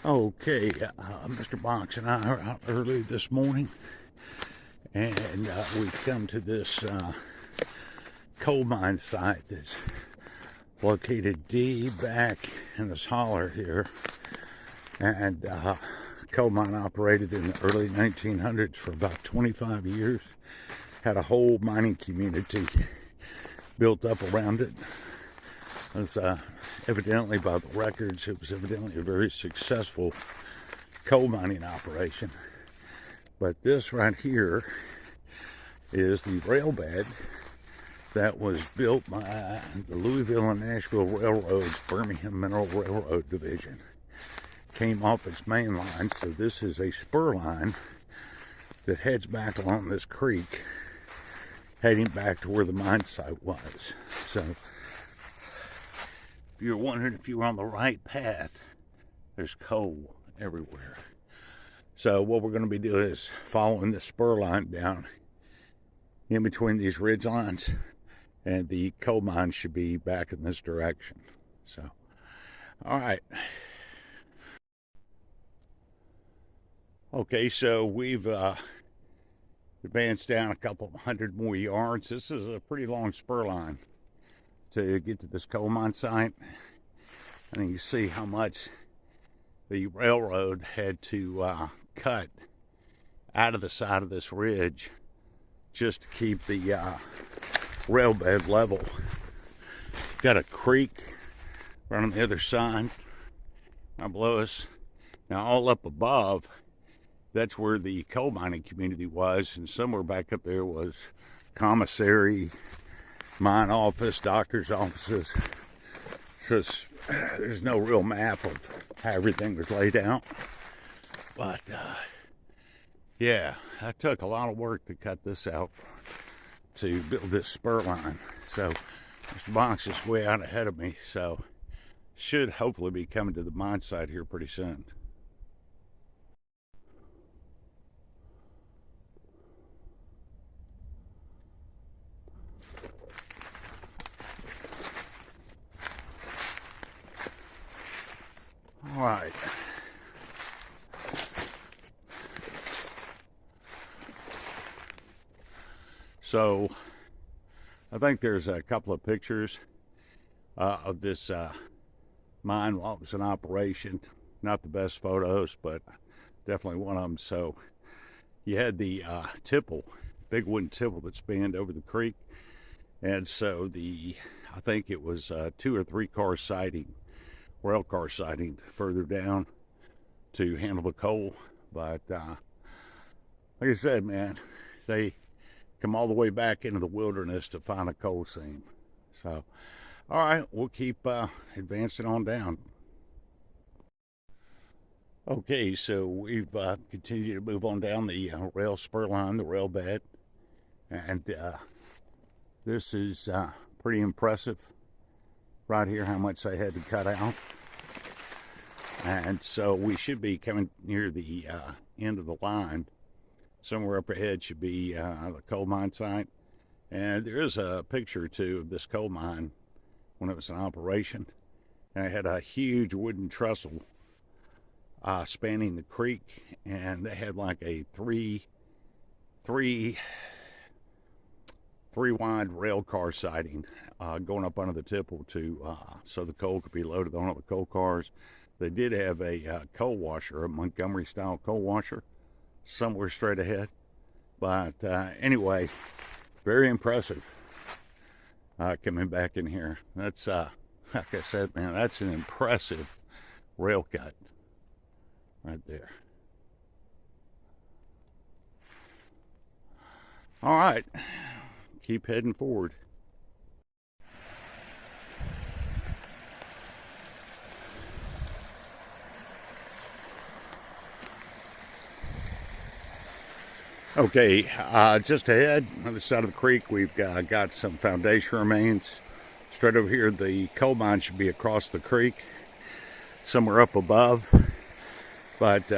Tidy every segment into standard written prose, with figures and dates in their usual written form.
Okay, Mr. Box and I are out early this morning, and we've come to this coal mine site that's located deep back in this holler here. And coal mine operated in the early 1900s for about 25 years. Had a whole mining community built up around it. It was evidently, by the records, it was evidently a very successful coal mining operation. But this right here is the rail bed that was built by the Louisville and Nashville Railroad's Birmingham Mineral Railroad Division. Came off its main line, so this is a spur line that heads back along this creek, heading back to where the mine site was. So if you're wondering if you were on the right path, there's coal everywhere. So what we're going to be doing is following the spur line down in between these ridge lines, and the coal mine should be back in this direction. So, all right. Okay, so we've advanced down a couple hundred more yards. This is a pretty long spur line to get to this coal mine site. And you see how much the railroad had to cut out of the side of this ridge just to keep the rail bed level. Got a creek right on the other side right below us. Now all up above, that's where the coal mining community was, and somewhere back up there was commissary, mine office, doctor's offices. So there's no real map of how everything was laid out. But yeah, that took a lot of work to cut this out to build this spur line. So Mr. Box is way out ahead of me, so should hopefully be coming to the mine site here pretty soon. All right. So I think there's a couple of pictures of this mine while it was in operation. Not the best photos, but definitely one of them. So you had the tipple, big wooden tipple that spanned over the creek. And so I think it was 2 or 3 car siding, rail car siding further down to handle the coal. But like I said, man, they come all the way back into the wilderness to find a coal seam. So all right, we'll keep advancing on down. Okay, so we've continued to move on down the rail spur line, the rail bed, and this is pretty impressive right here, how much they had to cut out. And so we should be coming near the end of the line. Somewhere up ahead should be the coal mine site. And there is a picture or two of this coal mine when it was in operation. And it had a huge wooden trestle spanning the creek, and they had like a three wide rail car siding going up under the tipple to so the coal could be loaded on the coal cars. They did have a coal washer, a Montgomery style coal washer, somewhere straight ahead. But anyway, very impressive coming back in here. That's like I said, man, that's an impressive rail cut right there. All right, keep heading forward. Okay, just ahead on the side of the creek, we've got some foundation remains. Straight over here, the coal mine should be across the creek, somewhere up above. But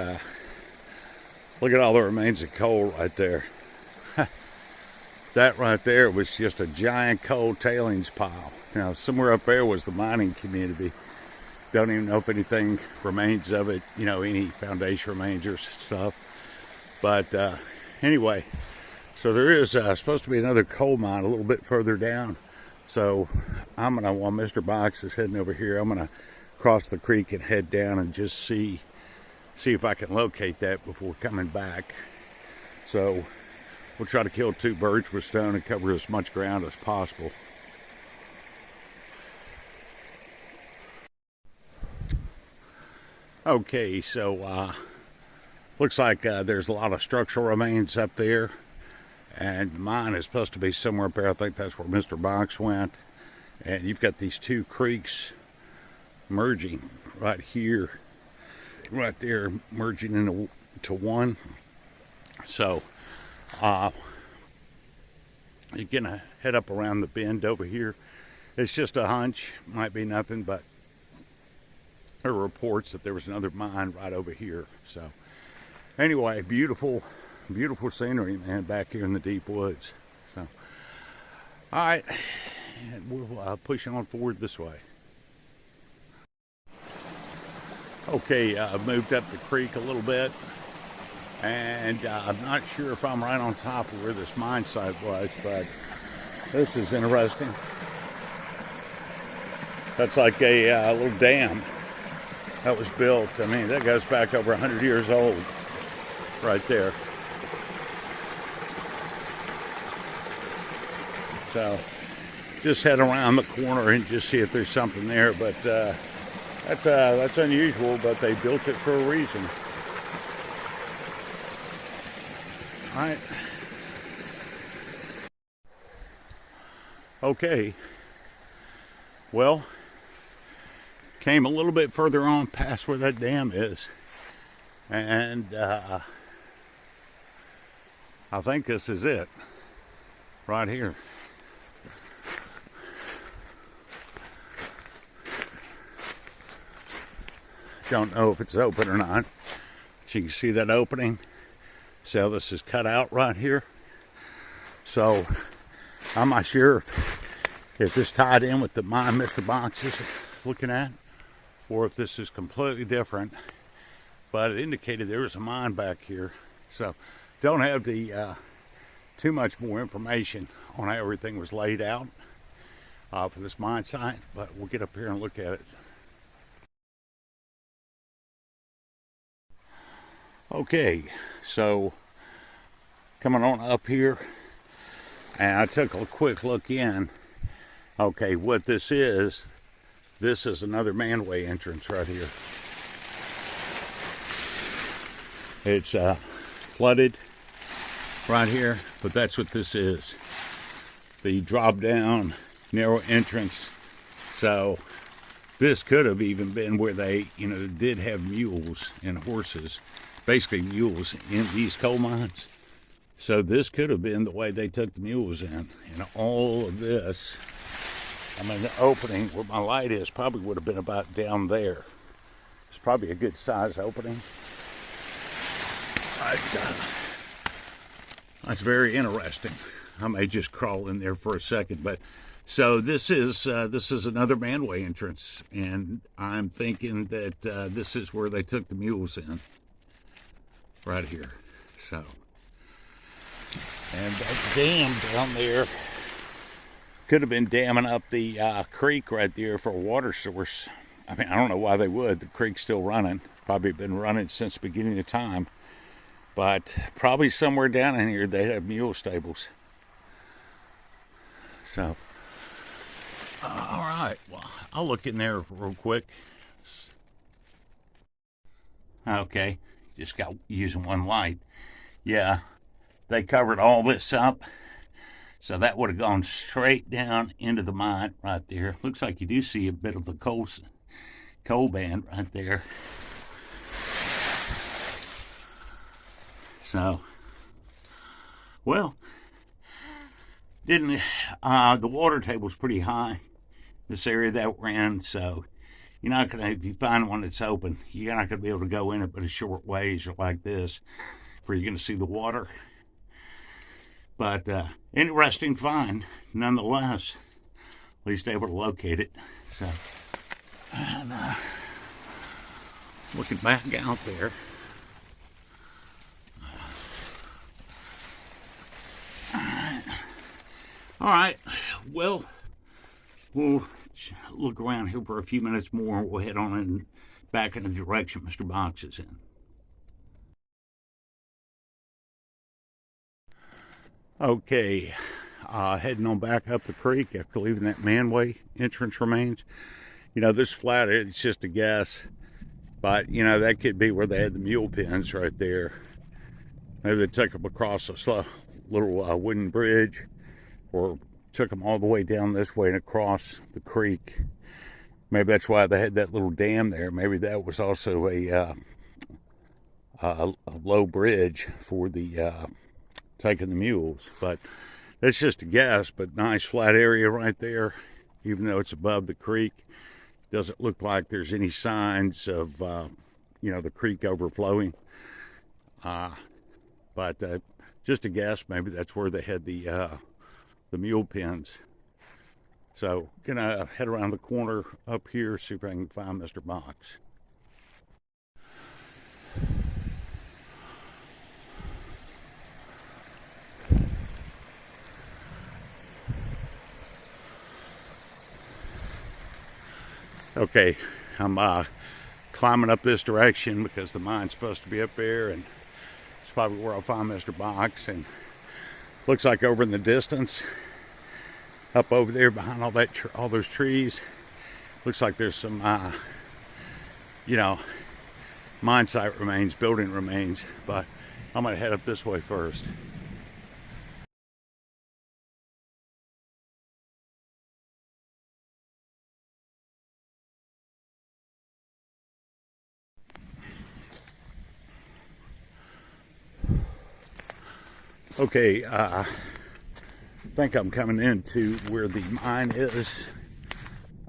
look at all the remains of coal right there. That right there was just a giant coal tailings pile. Now, somewhere up there was the mining community. Don't even know if anything remains of it, you know, any foundation remains or stuff. But anyway, so there is supposed to be another coal mine a little bit further down. So I'm gonna, while Mr. Box is heading over here, I'm gonna cross the creek and head down and just see if I can locate that before coming back. So we'll try to kill two birds with stone and cover as much ground as possible. Okay, so looks like there's a lot of structural remains up there, and mine is supposed to be somewhere up there. I think that's where Mr. Box went. And you've got these two creeks merging right here, right there, merging into one. So you're gonna head up around the bend over here. It's just a hunch, might be nothing, but there were reports that there was another mine right over here. So anyway, beautiful scenery, man, back here in the deep woods. So all right, we'll push on forward this way. Okay, I've moved up the creek a little bit, and I'm not sure if I'm right on top of where this mine site was, but this is interesting. That's like a little dam that was built. I mean, that goes back over 100 years old right there. So just head around the corner and just see if there's something there, but that's unusual, but they built it for a reason. All right. Okay. Well, came a little bit further on past where that dam is, and I think this is it right here. Don't know if it's open or not. So you can see that opening. See how this is cut out right here? So I'm not sure if this tied in with the mine Mr. Box is looking at, or if this is completely different, but it indicated there was a mine back here. So don't have the too much more information on how everything was laid out for this mine site, but we'll get up here and look at it. Okay, so coming on up here, and I took a quick look in. Okay, what this is another manway entrance right here. It's flooded right here, but that's what this is. The drop down narrow entrance. So this could have even been where they, did have mules and horses, basically mules in these coal mines. So this could have been the way they took the mules in. And all of this, I mean, the opening where my light is probably would have been about down there. It's probably a good size opening. That's very interesting. I may just crawl in there for a second, but so this is another manway entrance, and I'm thinking that this is where they took the mules in, right here. So, and that dam down there could have been damming up the creek right there for a water source. I mean, I don't know why they would. The creek's still running. Probably been running since the beginning of time. But probably somewhere down in here they have mule stables. So, all right. Well, I'll look in there real quick. Okay, just got using one light. Yeah, they covered all this up. So that would have gone straight down into the mine right there. Looks like you do see a bit of the coal band right there. So, well, the water table's pretty high, this area that we're in, so you're not gonna, if you find one that's open, you're not gonna be able to go in it but a short ways or like this, where you're gonna see the water. But interesting find, nonetheless. At least able to locate it. So, and, looking back out there. All right. Well, we'll look around here for a few minutes more. We'll head on in back in the direction Mr. Box is in. Okay, heading on back up the creek after leaving that manway entrance remains. You know, this flat, it's just a guess, but you know, that could be where they had the mule pens right there. Maybe they took them across a little wooden bridge, or took them all the way down this way and across the creek. Maybe that's why they had that little dam there. Maybe that was also a low bridge for the taking the mules. But that's just a guess. But nice flat area right there, even though it's above the creek. Doesn't look like there's any signs of you know, the creek overflowing. But just a guess. Maybe that's where they had the mule pens. So gonna head around the corner up here, see if I can find Mr. Box. Okay, I'm climbing up this direction because the mine's supposed to be up there, and it's probably where I'll find Mr. Box. And looks like over in the distance, up over there behind all those trees, looks like there's some you know, mine site remains, building remains. But I'm gonna head up this way first. Okay, I think I'm coming into where the mine is.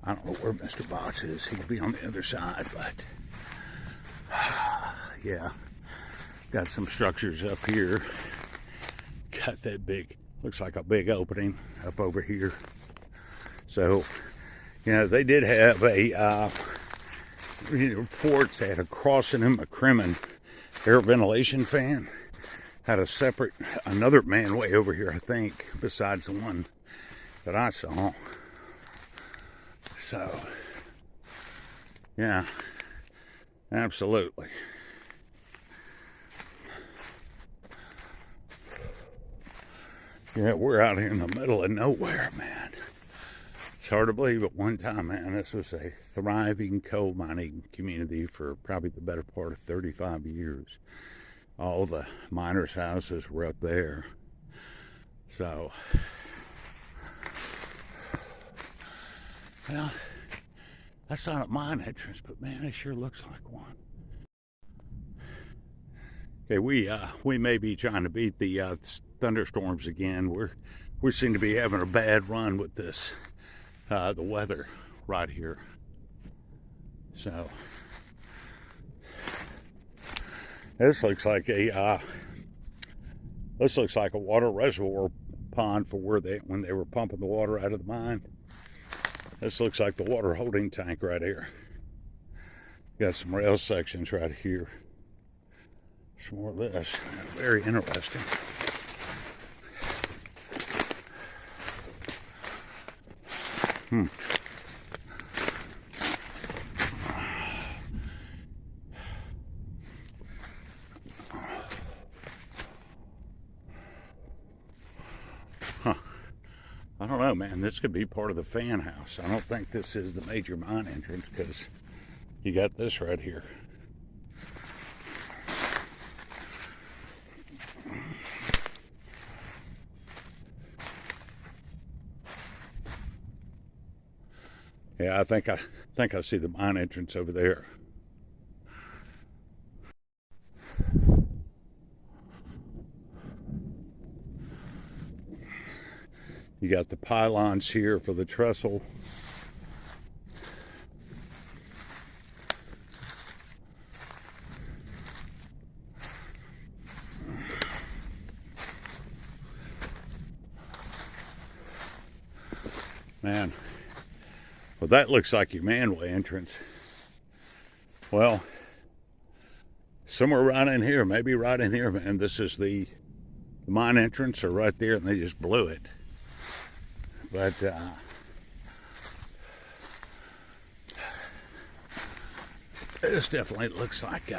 I don't know where Mr. Box is. He'll be on the other side, but yeah, got some structures up here. Got that big, looks like a big opening up over here. So, you know, they did have a reports they had a Crossingham McCrimmon air ventilation fan. Had a separate, another manway over here, I think, besides the one that I saw. So, yeah, absolutely. Yeah, we're out here in the middle of nowhere, man. It's hard to believe at one time, man, this was a thriving coal mining community for probably the better part of 35 years. All the miners' houses were up there. So, well, that's not a mine entrance, but man, it sure looks like one. Okay, we may be trying to beat the thunderstorms again. We seem to be having a bad run with this, the weather right here. So, this looks like a water reservoir pond for when they were pumping the water out of the mine. This looks like the water holding tank right here. Got some rail sections right here. Some more of this. Very interesting. I don't know, man. This could be part of the fan house. I don't think this is the major mine entrance because you got this right here. Yeah, I think I see the mine entrance over there. You got the pylons here for the trestle. Man, well, that looks like your manway entrance. Well, somewhere right in here, maybe right in here, man. This is the mine entrance, or right there, and they just blew it. But this definitely looks like,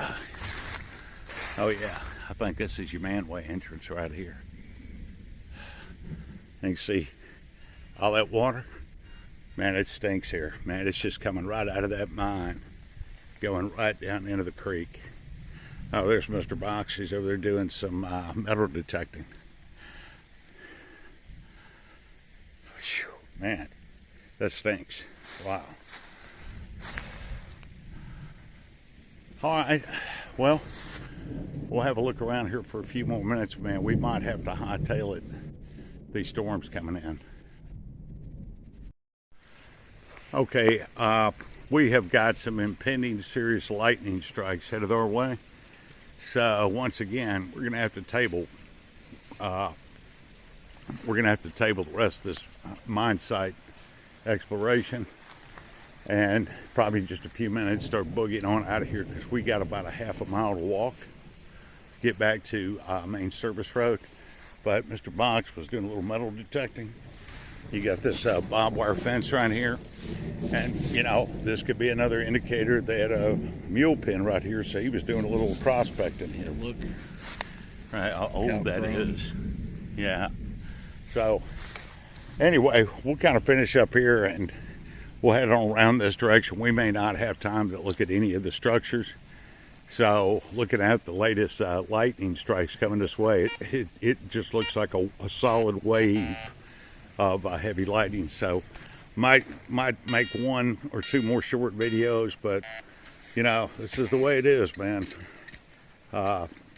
oh yeah, I think this is your manway entrance right here. And you see all that water? Man, it stinks here. Man, it's just coming right out of that mine, going right down into the creek. Oh, there's Mr. Box. He's over there doing some metal detecting. Whew, man, that stinks. Wow. All right, well, we'll have a look around here for a few more minutes, man. We might have to hightail it. These storms coming in. Okay, we have got some impending serious lightning strikes headed our way. So once again, we're gonna have to table. The rest of this mine site exploration, and probably in just a few minutes start boogieing on out of here, because we got about a half a mile to walk, get back to main service road. But Mr. Box was doing a little metal detecting. You got this barbed wire fence right here, and you know, this could be another indicator. They had a mule pen right here, so he was doing a little prospecting here. Look, right, how old that is. Yeah. So anyway, we'll kind of finish up here and we'll head on around this direction. We may not have time to look at any of the structures. So looking at the latest lightning strikes coming this way, it just looks like a solid wave of heavy lightning. So might make one or two more short videos, but you know, this is the way it is, man.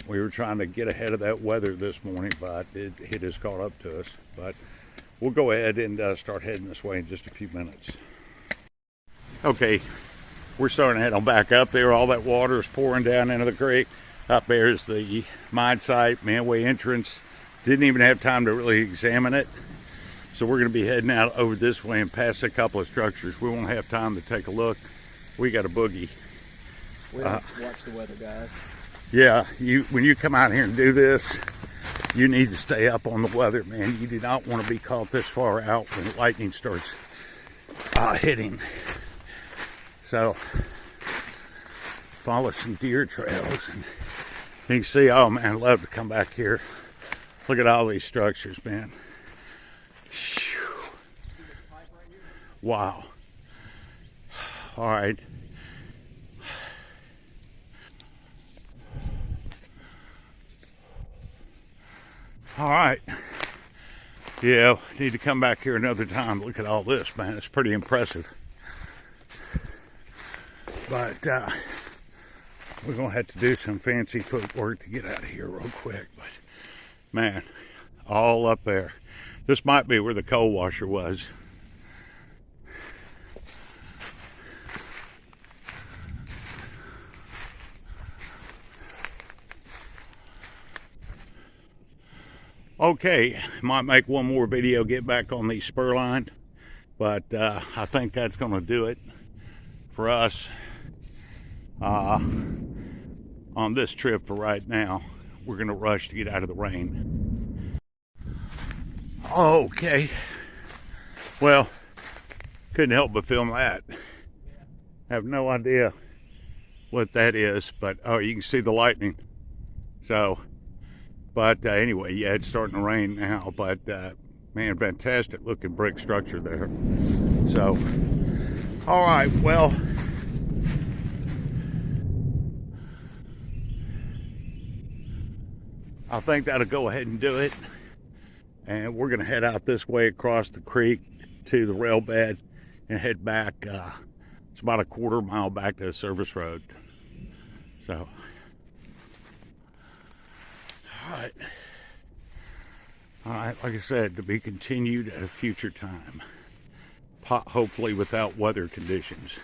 We were trying to get ahead of that weather this morning, but it has caught up to us. But we'll go ahead and start heading this way in just a few minutes. Okay, we're starting to head on back up there. All that water is pouring down into the creek. Up there is the mine site, manway entrance. Didn't even have time to really examine it. So we're going to be heading out over this way and past a couple of structures. We won't have time to take a look. We got a boogie. We have to watch the weather, guys. Yeah, when you come out here and do this, you need to stay up on the weather, man. You do not want to be caught this far out when lightning starts hitting. So follow some deer trails, and you can see, oh man, I'd love to come back here. Look at all these structures, man. Wow. All right. All right. Yeah, need to come back here another time. Look at all this, man. It's pretty impressive. But we're going to have to do some fancy footwork to get out of here real quick. But, man, all up there. This might be where the coal washer was. Okay, might make one more video, get back on the spur line, but I think that's going to do it for us on this trip for right now. We're going to rush to get out of the rain. Okay, well, couldn't help but film that. Have no idea what that is, but oh, you can see the lightning. So, but anyway, yeah, it's starting to rain now, but man, fantastic looking brick structure there. So, all right, well, I think that'll go ahead and do it. And we're gonna head out this way across the creek to the rail bed and head back. It's about a quarter mile back to the service road. So, all right, like I said, to be continued at a future time, hopefully without weather conditions.